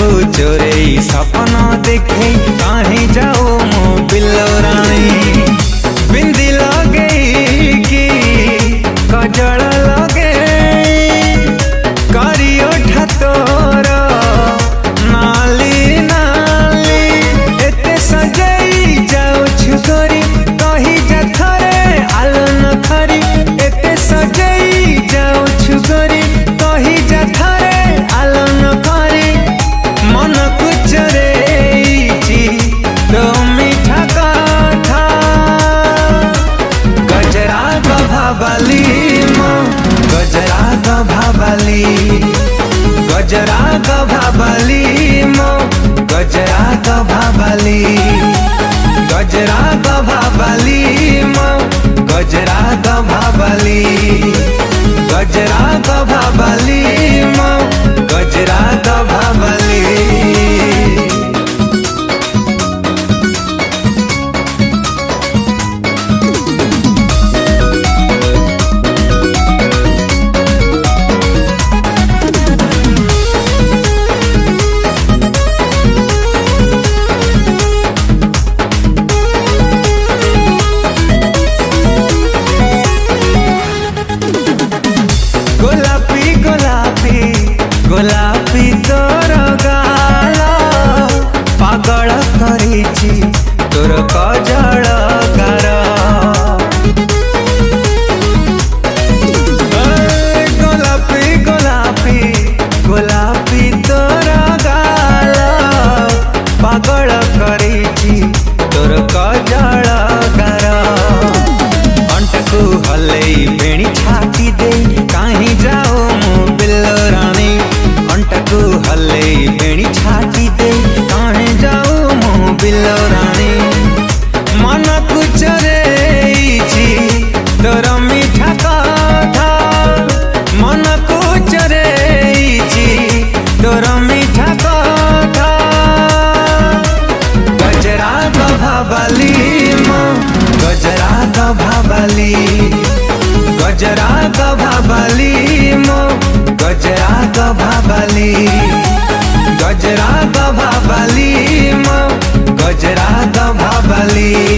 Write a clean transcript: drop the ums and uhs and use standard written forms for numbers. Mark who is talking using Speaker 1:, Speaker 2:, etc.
Speaker 1: को चोरे सपना देखे कहीं जाओ मो बिल्लो रानी। बिंदी लगे कि कजल लगे करियो ठातोर नाली नाली एते सजाई जाओ छुरी कही जा थरे आलन खरी एते सजाई जाओ छुरी कही जा थरे आलन खरी मन कुचरे तो मीठा कथा गजरा गभाबाली मो गजरा गभाबाली गजरा गभाबाली मो गजरा गभाबाली गजरा गभाबाली मो गजरा गभाबाली गजरा गभाबाली मो गजरा गभाबाली। गोलापी गोलापी गोलापी तोर गाल पागल करिछि तोर कजल गार। गोलापी गोलापी गोलापी तोर गाल पागल करिछि तोर कजल गार। अंटकू हलई बेणी छाती दे कहीं जाओ मो बिल्लो रानी। अंटकू हलई बेणी छाती दे कहीं जाओ मो बिल्लो रानी। मन कुचरे तोर मीठा कथा मन कुचरे तोर मीठा कथा गजरा गभाबाली मो गजरा गभाबाली गजरा गभाबाली मो गजरा गभाबाली गजरा गभाबाली मो गजरा गभाबाली।